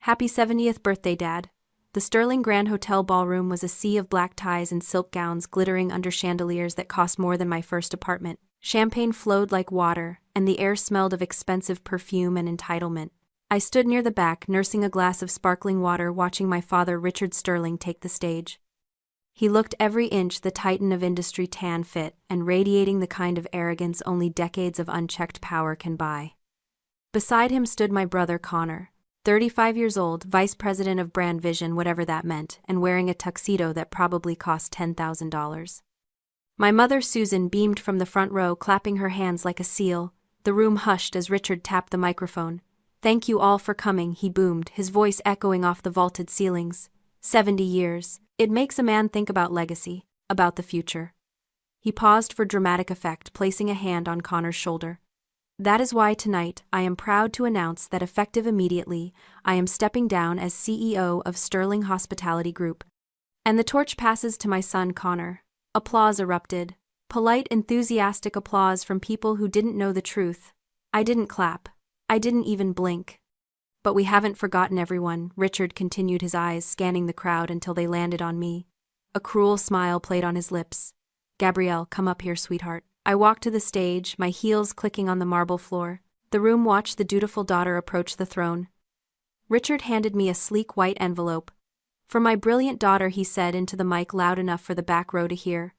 Happy 70th birthday, Dad. The Sterling Grand Hotel ballroom was a sea of black ties and silk gowns glittering under chandeliers that cost more than my first apartment. Champagne flowed like water, and the air smelled of expensive perfume and entitlement. I stood near the back, nursing a glass of sparkling water, watching my father, Richard Sterling, take the stage. He looked every inch the titan of industry, tan fit, and radiating the kind of arrogance only decades of unchecked power can buy. Beside him stood my brother Connor, 35 years old, vice president of brand vision, whatever that meant, and wearing a tuxedo that probably cost $10,000. My mother Susan beamed from the front row, clapping her hands like a seal. The room hushed as Richard tapped the microphone. "Thank you all for coming," he boomed, his voice echoing off the vaulted ceilings. 70 years. It makes a man think about legacy, about the future. He paused for dramatic effect, placing a hand on Connor's shoulder. "That is why tonight I am proud to announce that effective immediately, I am stepping down as CEO of Sterling Hospitality Group. And the torch passes to my son Connor." Applause erupted. Polite, enthusiastic applause from people who didn't know the truth. I didn't clap. I didn't even blink. "But we haven't forgotten everyone," Richard continued, his eyes scanning the crowd until they landed on me. A cruel smile played on his lips. "Gabrielle, come up here, sweetheart." I walked to the stage, my heels clicking on the marble floor. The room watched the dutiful daughter approach the throne. Richard handed me a sleek white envelope. "For my brilliant daughter," he said into the mic loud enough for the back row to hear.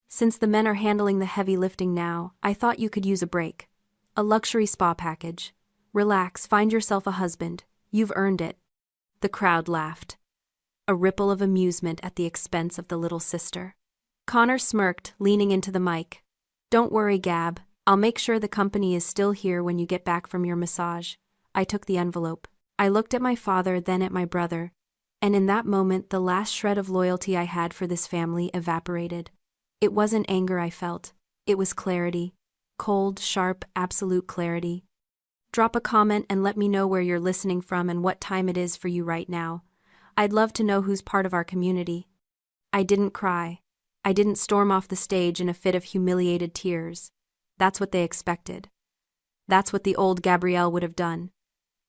"Since the men are handling the heavy lifting now, I thought you could use a break. A luxury spa package. Relax, find yourself a husband. You've earned it." The crowd laughed. A ripple of amusement at the expense of the little sister. Connor smirked, leaning into the mic. "Don't worry, Gab. I'll make sure the company is still here when you get back from your massage." I took the envelope. I looked at my father, then at my brother. And in that moment, the last shred of loyalty I had for this family evaporated. It wasn't anger I felt. It was clarity. Cold, sharp, absolute clarity. Drop a comment and let me know where you're listening from and what time it is for you right now. I'd love to know who's part of our community. I didn't cry. I didn't storm off the stage in a fit of humiliated tears. That's what they expected. That's what the old Gabrielle would have done.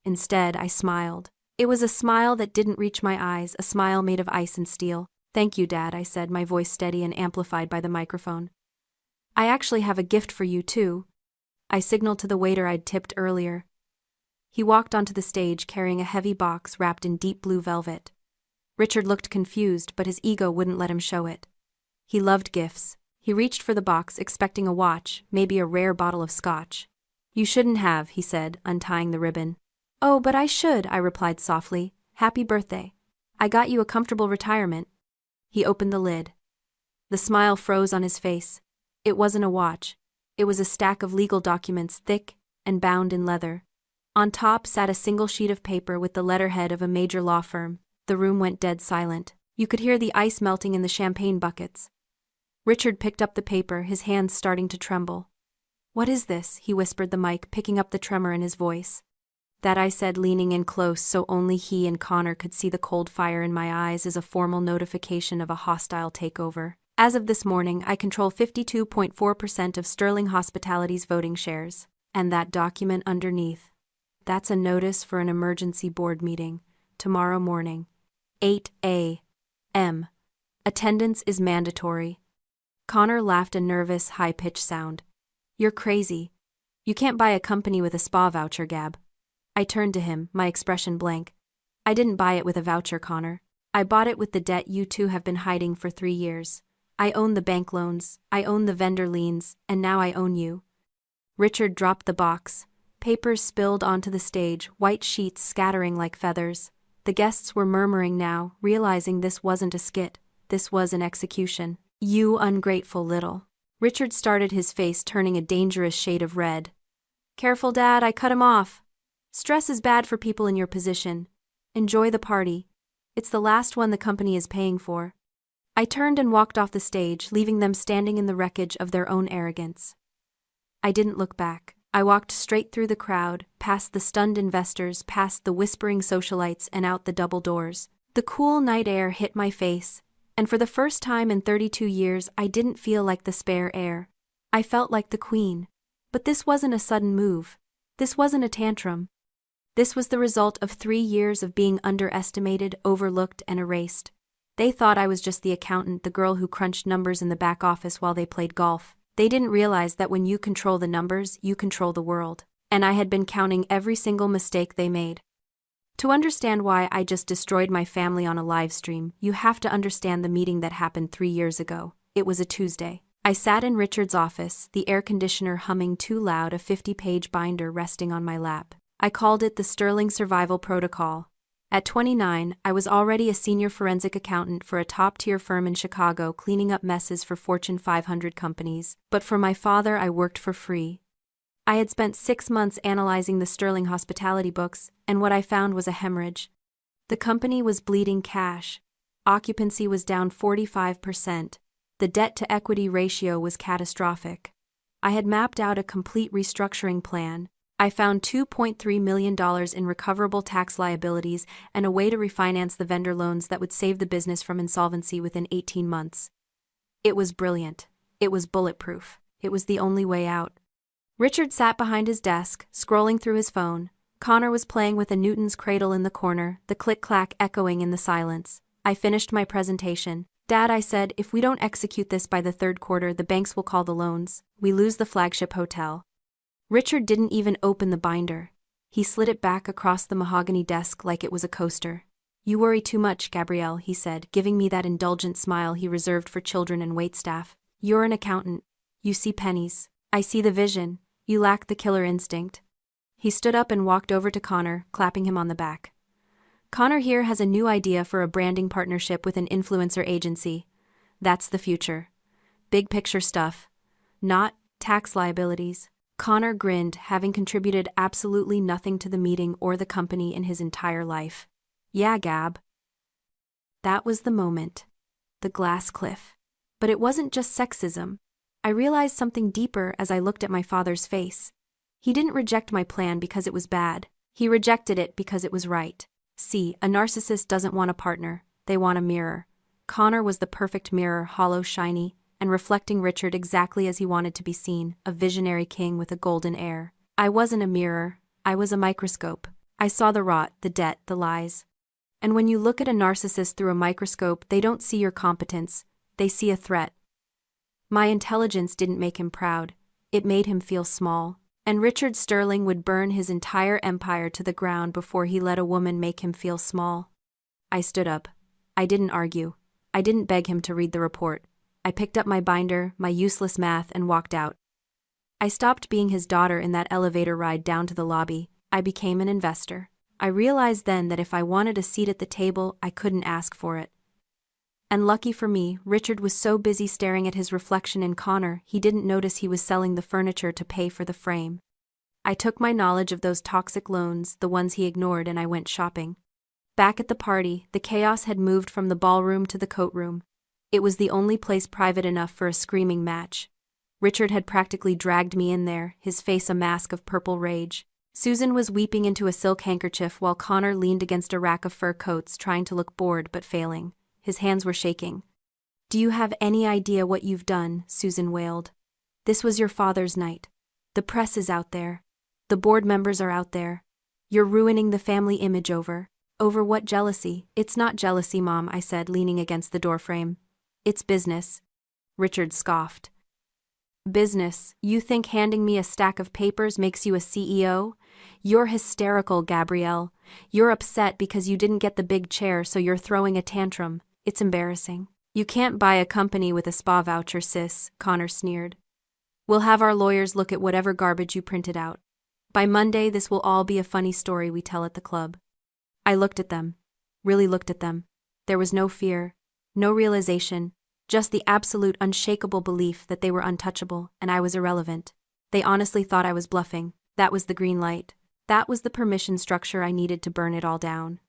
Instead, I smiled. It was a smile that didn't reach my eyes, a smile made of ice and steel. "Thank you, Dad," I said, my voice steady and amplified by the microphone. "I actually have a gift for you, too." I signaled to the waiter I'd tipped earlier. He walked onto the stage carrying a heavy box wrapped in deep blue velvet. Richard looked confused, but his ego wouldn't let him show it. He loved gifts. He reached for the box, expecting a watch, maybe a rare bottle of scotch. "You shouldn't have," he said, untying the ribbon. "Oh, but I should," I replied softly. "Happy birthday. I got you a comfortable retirement." He opened the lid. The smile froze on his face. It wasn't a watch. It was a stack of legal documents, thick and bound in leather. On top sat a single sheet of paper with the letterhead of a major law firm. The room went dead silent. You could hear the ice melting in the champagne buckets. Richard picked up the paper, his hands starting to tremble. "What is this?" he whispered the mic, picking up the tremor in his voice. "That," I said, leaning in close so only he and Connor could see the cold fire in my eyes, "is a formal notification of a hostile takeover. As of this morning, I control 52.4% of Sterling Hospitality's voting shares. And that document underneath. That's a notice for an emergency board meeting. Tomorrow morning. 8 a.m. Attendance is mandatory." Connor laughed a nervous, high-pitched sound. "You're crazy. You can't buy a company with a spa voucher, Gab." I turned to him, my expression blank. "I didn't buy it with a voucher, Connor. I bought it with the debt you two have been hiding for 3 years. I own the bank loans, I own the vendor liens, and now I own you." Richard dropped the box. Papers spilled onto the stage, white sheets scattering like feathers. The guests were murmuring now, realizing this wasn't a skit. This was an execution. "You ungrateful little." Richard started, his face turning a dangerous shade of red. "Careful, Dad, I cut him off. Stress is bad for people in your position. Enjoy the party. It's the last one the company is paying for." I turned and walked off the stage, leaving them standing in the wreckage of their own arrogance. I didn't look back. I walked straight through the crowd, past the stunned investors, past the whispering socialites, and out the double doors. The cool night air hit my face, and for the first time in 32 years I didn't feel like the spare air. I felt like the queen. But this wasn't a sudden move. This wasn't a tantrum. This was the result of 3 years of being underestimated, overlooked, and erased. They thought I was just the accountant, the girl who crunched numbers in the back office while they played golf. They didn't realize that when you control the numbers, you control the world. And I had been counting every single mistake they made. To understand why I just destroyed my family on a live stream, you have to understand the meeting that happened 3 years ago. It was a Tuesday. I sat in Richard's office, the air conditioner humming too loud, a 50-page binder resting on my lap. I called it the Sterling Survival Protocol. At 29, I was already a senior forensic accountant for a top-tier firm in Chicago, cleaning up messes for Fortune 500 companies. But for my father, I worked for free. I had spent 6 months analyzing the Sterling hospitality books, and what I found was a hemorrhage. The company was bleeding cash. Occupancy was down 45%. The debt-to-equity ratio was catastrophic. I had mapped out a complete restructuring plan. I found $2.3 million in recoverable tax liabilities and a way to refinance the vendor loans that would save the business from insolvency within 18 months. It was brilliant. It was bulletproof. It was the only way out. Richard sat behind his desk, scrolling through his phone. Connor was playing with a Newton's cradle in the corner, the click-clack echoing in the silence. I finished my presentation. "Dad," I said, "if we don't execute this by the third quarter, the banks will call the loans. We lose the flagship hotel." Richard didn't even open the binder. He slid it back across the mahogany desk like it was a coaster. "You worry too much, Gabrielle," he said, giving me that indulgent smile he reserved for children and waitstaff. "You're an accountant. You see pennies. I see the vision. You lack the killer instinct." He stood up and walked over to Connor, clapping him on the back. "Connor here has a new idea for a branding partnership with an influencer agency. That's the future. Big picture stuff. Not tax liabilities." Connor grinned, having contributed absolutely nothing to the meeting or the company in his entire life. "Yeah, Gab." That was the moment. The glass cliff. But it wasn't just sexism. I realized something deeper as I looked at my father's face. He didn't reject my plan because it was bad. He rejected it because it was right. See, a narcissist doesn't want a partner. They want a mirror. Connor was the perfect mirror, hollow, shiny, and reflecting Richard exactly as he wanted to be seen, a visionary king with a golden air. I wasn't a mirror. I was a microscope. I saw the rot, the debt, the lies. And when you look at a narcissist through a microscope, they don't see your competence. They see a threat. My intelligence didn't make him proud. It made him feel small. And Richard Sterling would burn his entire empire to the ground before he let a woman make him feel small. I stood up. I didn't argue. I didn't beg him to read the report. I picked up my binder, my useless math, and walked out. I stopped being his daughter in that elevator ride down to the lobby. I became an investor. I realized then that if I wanted a seat at the table, I couldn't ask for it. And lucky for me, Richard was so busy staring at his reflection in Connor, he didn't notice he was selling the furniture to pay for the frame. I took my knowledge of those toxic loans, the ones he ignored, and I went shopping. Back at the party, the chaos had moved from the ballroom to the coat room. It was the only place private enough for a screaming match. Richard had practically dragged me in there, his face a mask of purple rage. Susan was weeping into a silk handkerchief while Connor leaned against a rack of fur coats, trying to look bored but failing. His hands were shaking. "Do you have any idea what you've done?" Susan wailed. "This was your father's night. The press is out there. The board members are out there. You're ruining the family image over what jealousy?" "It's not jealousy, Mom," I said, leaning against the doorframe. "It's business." Richard scoffed. "Business? You think handing me a stack of papers makes you a CEO? You're hysterical, Gabrielle. You're upset because you didn't get the big chair, so you're throwing a tantrum. It's embarrassing." "You can't buy a company with a spa voucher, sis," Connor sneered. "We'll have our lawyers look at whatever garbage you printed out. By Monday, this will all be a funny story we tell at the club." I looked at them. Really looked at them. There was no fear, no realization, just the absolute unshakable belief that they were untouchable and I was irrelevant. They honestly thought I was bluffing. That was the green light. That was the permission structure I needed to burn it all down.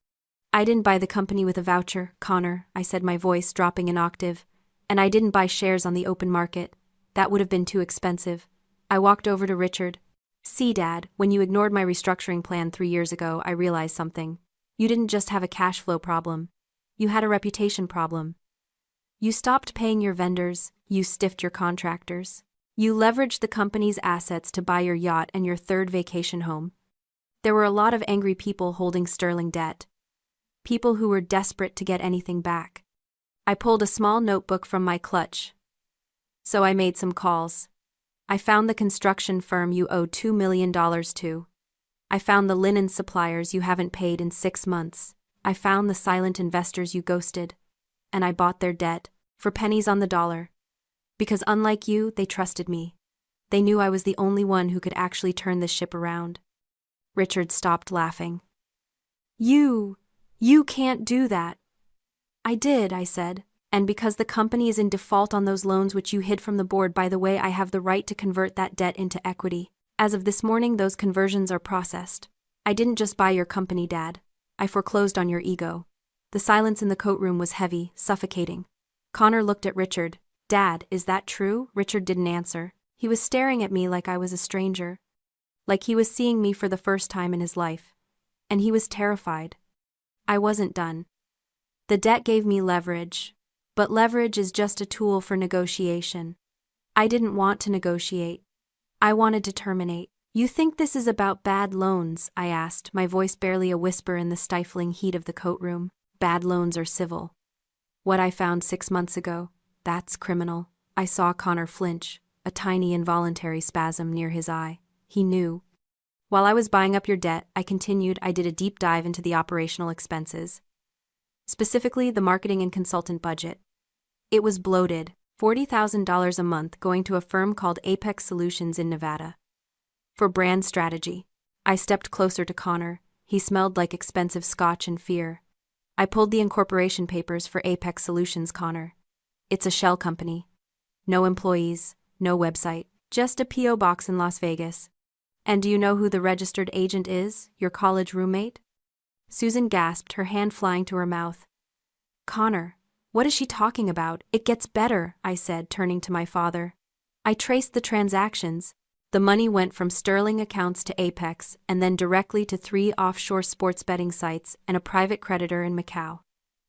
"I didn't buy the company with a voucher, Connor," I said, my voice dropping an octave. "And I didn't buy shares on the open market. That would have been too expensive." I walked over to Richard. "See, Dad, when you ignored my restructuring plan 3 years ago, I realized something. You didn't just have a cash flow problem. You had a reputation problem. You stopped paying your vendors, you stiffed your contractors. You leveraged the company's assets to buy your yacht and your third vacation home. There were a lot of angry people holding sterling debt. People who were desperate to get anything back. I pulled a small notebook from my clutch. So I made some calls. I found the construction firm you owe $2 million to. I found the linen suppliers you haven't paid in 6 months. I found the silent investors you ghosted. And I bought their debt, for pennies on the dollar. Because unlike you, they trusted me. They knew I was the only one who could actually turn this ship around. Richard stopped laughing. You can't do that. I did, I said. And because the company is in default on those loans which you hid from the board, by the way, I have the right to convert that debt into equity. As of this morning, those conversions are processed. I didn't just buy your company, Dad. I foreclosed on your ego. The silence in the coat room was heavy, suffocating. Connor looked at Richard. Dad, is that true? Richard didn't answer. He was staring at me like I was a stranger. Like he was seeing me for the first time in his life. And he was terrified. I wasn't done. The debt gave me leverage. But leverage is just a tool for negotiation. I didn't want to negotiate. I wanted to terminate. You think this is about bad loans? I asked, my voice barely a whisper in the stifling heat of the coat room. Bad loans are civil. What I found 6 months ago, that's criminal. I saw Connor flinch, a tiny involuntary spasm near his eye. He knew. While I was buying up your debt, I continued, I did a deep dive into the operational expenses. Specifically, the marketing and consultant budget. It was bloated, $40,000 a month going to a firm called Apex Solutions in Nevada. For brand strategy. I stepped closer to Connor. He smelled like expensive scotch and fear. I pulled the incorporation papers for Apex Solutions, Connor. It's a shell company. No employees, no website, just a P.O. box in Las Vegas. And do you know who the registered agent is? Your college roommate? Susan gasped, her hand flying to her mouth. Connor, what is she talking about? It gets better, I said, turning to my father. I traced the transactions. The money went from sterling accounts to Apex and then directly to 3 offshore sports betting sites and a private creditor in Macau.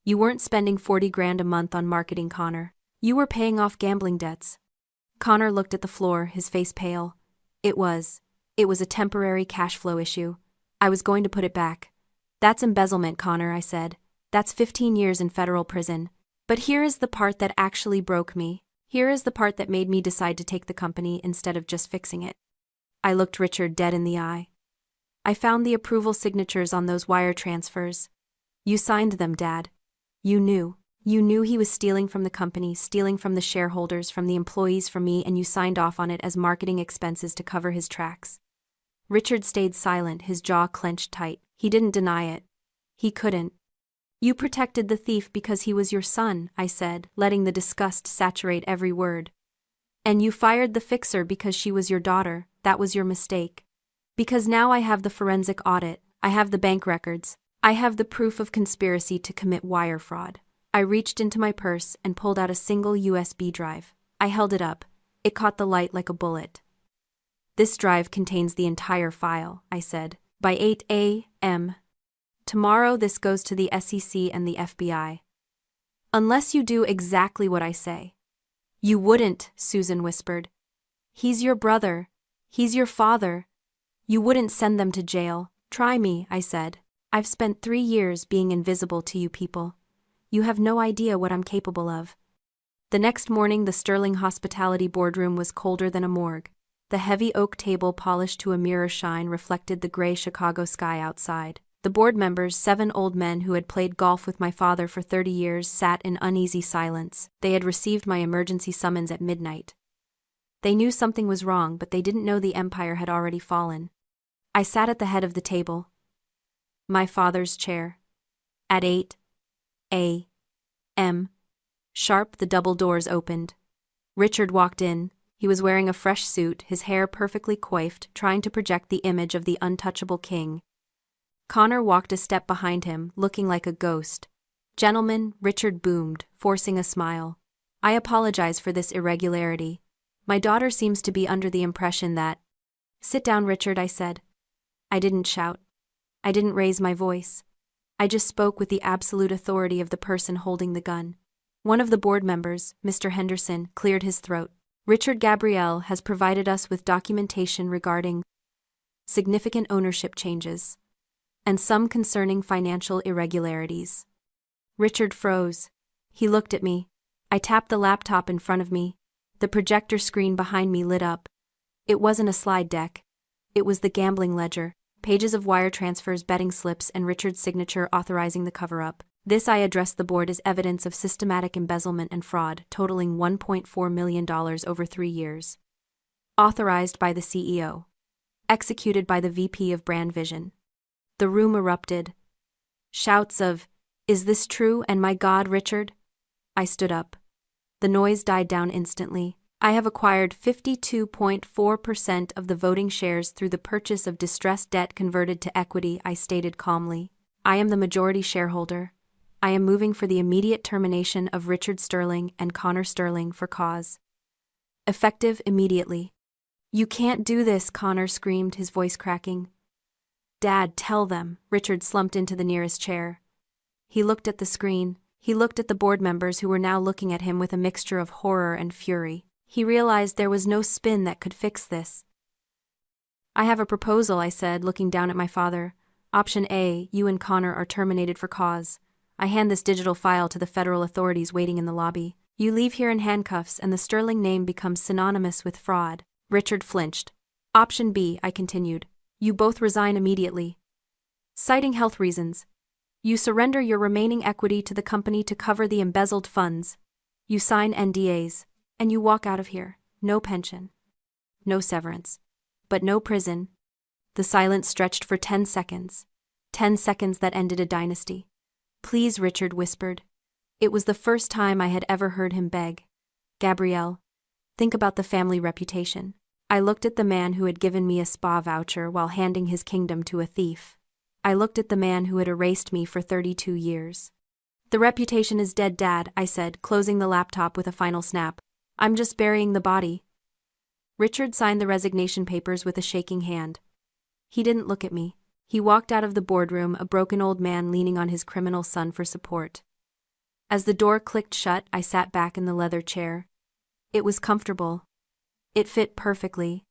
You weren't spending $40,000 a month on marketing, Connor. You were paying off gambling debts. Connor looked at the floor, his face pale. It was a temporary cash flow issue. I was going to put it back. That's embezzlement, Connor, I said. That's 15 years in federal prison. But here is the part that actually broke me. Here is the part that made me decide to take the company instead of just fixing it. I looked Richard dead in the eye. I found the approval signatures on those wire transfers. You signed them, Dad. You knew. You knew he was stealing from the company, stealing from the shareholders, from the employees, from me, and you signed off on it as marketing expenses to cover his tracks. Richard stayed silent, his jaw clenched tight. He didn't deny it. He couldn't. You protected the thief because he was your son, I said, letting the disgust saturate every word. And you fired the fixer because she was your daughter. That was your mistake. Because now I have the forensic audit, I have the bank records, I have the proof of conspiracy to commit wire fraud. I reached into my purse and pulled out a single USB drive. I held it up. It caught the light like a bullet. This drive contains the entire file, I said. By 8 a.m. tomorrow this goes to the SEC and the FBI. Unless you do exactly what I say. You wouldn't, Susan whispered. He's your brother. He's your father. You wouldn't send them to jail. Try me, I said. I've spent 3 years being invisible to you people. You have no idea what I'm capable of. The next morning, the Sterling Hospitality boardroom was colder than a morgue. The heavy oak table polished to a mirror shine reflected the gray Chicago sky outside. The board members, 7 old men who had played golf with my father for 30 years, sat in uneasy silence. They had received my emergency summons at midnight. They knew something was wrong, but they didn't know the empire had already fallen. I sat at the head of the table. My father's chair. At 8 a.m. sharp, the double doors opened. Richard walked in. He was wearing a fresh suit, his hair perfectly coiffed, trying to project the image of the untouchable king. Connor walked a step behind him, looking like a ghost. Gentlemen, Richard boomed, forcing a smile. I apologize for this irregularity. My daughter seems to be under the impression that... Sit down, Richard, I said. I didn't shout. I didn't raise my voice. I just spoke with the absolute authority of the person holding the gun. One of the board members, Mr. Henderson, cleared his throat. Richard Gabriel has provided us with documentation regarding significant ownership changes, and some concerning financial irregularities. Richard froze. He looked at me. I tapped the laptop in front of me. The projector screen behind me lit up. It wasn't a slide deck. It was the gambling ledger, pages of wire transfers, betting slips, and Richard's signature authorizing the cover-up. This, I addressed the board, as evidence of systematic embezzlement and fraud, totaling $1.4 million over 3 years. Authorized by the CEO. Executed by the VP of Brand Vision. The room erupted. Shouts of, "Is this true, and my God, Richard?" I stood up. The noise died down instantly. I have acquired 52.4% of the voting shares through the purchase of distressed debt converted to equity, I stated calmly. I am the majority shareholder. I am moving for the immediate termination of Richard Sterling and Connor Sterling for cause. Effective immediately. "You can't do this," Connor screamed, his voice cracking. "Dad, tell them." Richard slumped into the nearest chair. He looked at the screen. He looked at the board members who were now looking at him with a mixture of horror and fury. He realized there was no spin that could fix this. "I have a proposal," I said, looking down at my father. "Option A, you and Connor are terminated for cause. I hand this digital file to the federal authorities waiting in the lobby. You leave here in handcuffs and the Sterling name becomes synonymous with fraud." Richard flinched. "Option B," I continued. "You both resign immediately. Citing health reasons. You surrender your remaining equity to the company to cover the embezzled funds. You sign NDAs. And you walk out of here. No pension. No severance. But no prison." The silence stretched for 10 seconds. 10 seconds that ended a dynasty. "Please," Richard whispered. It was the first time I had ever heard him beg. "Gabrielle, think about the family reputation." I looked at the man who had given me a spa voucher while handing his kingdom to a thief. I looked at the man who had erased me for 32 years. "The reputation is dead, Dad," I said, closing the laptop with a final snap. "I'm just burying the body." Richard signed the resignation papers with a shaking hand. He didn't look at me. He walked out of the boardroom, a broken old man leaning on his criminal son for support. As the door clicked shut, I sat back in the leather chair. It was comfortable. It fit perfectly.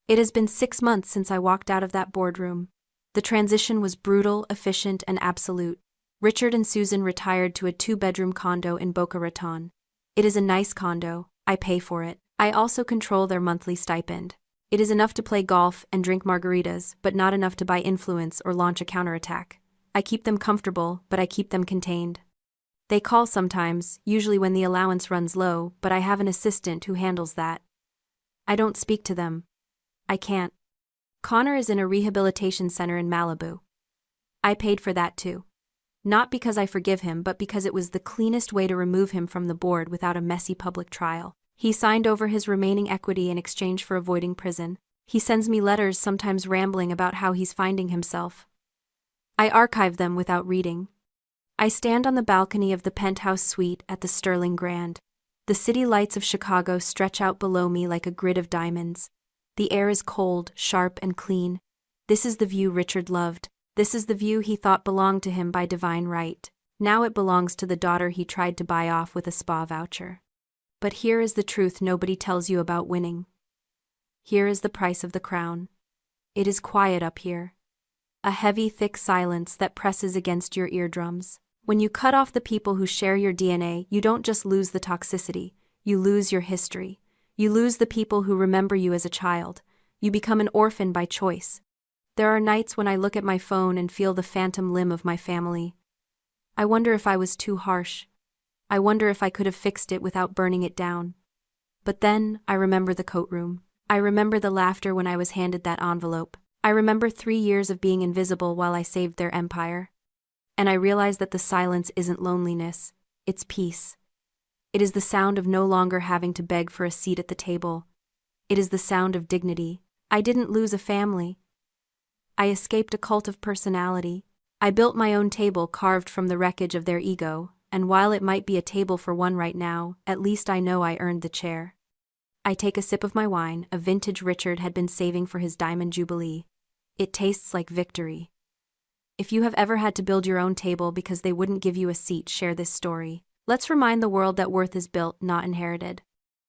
It has been 6 months since I walked out of that boardroom. The transition was brutal, efficient, and absolute. Richard and Susan retired to a 2-bedroom condo in Boca Raton. It is a nice condo. I pay for it. I also control their monthly stipend. It is enough to play golf and drink margaritas, but not enough to buy influence or launch a counterattack. I keep them comfortable, but I keep them contained. They call sometimes, usually when the allowance runs low, but I have an assistant who handles that. I don't speak to them. I can't. Connor is in a rehabilitation center in Malibu. I paid for that too. Not because I forgive him, but because it was the cleanest way to remove him from the board without a messy public trial. He signed over his remaining equity in exchange for avoiding prison. He sends me letters, sometimes rambling about how he's finding himself. I archive them without reading. I stand on the balcony of the penthouse suite at the Sterling Grand. The city lights of Chicago stretch out below me like a grid of diamonds. The air is cold, sharp, and clean. This is the view Richard loved. This is the view he thought belonged to him by divine right. Now it belongs to the daughter he tried to buy off with a spa voucher. But here is the truth nobody tells you about winning. Here is the price of the crown. It is quiet up here. A heavy, thick silence that presses against your eardrums. When you cut off the people who share your DNA, you don't just lose the toxicity, you lose your history. You lose the people who remember you as a child. You become an orphan by choice. There are nights when I look at my phone and feel the phantom limb of my family. I wonder if I was too harsh. I wonder if I could have fixed it without burning it down. But then, I remember the coat room. I remember the laughter when I was handed that envelope. I remember 3 years of being invisible while I saved their empire. And I realize that the silence isn't loneliness, it's peace. It is the sound of no longer having to beg for a seat at the table. It is the sound of dignity. I didn't lose a family. I escaped a cult of personality. I built my own table carved from the wreckage of their ego, and while it might be a table for one right now, at least I know I earned the chair. I take a sip of my wine, a vintage Richard had been saving for his diamond jubilee. It tastes like victory. If you have ever had to build your own table because they wouldn't give you a seat, share this story. Let's remind the world that worth is built, not inherited.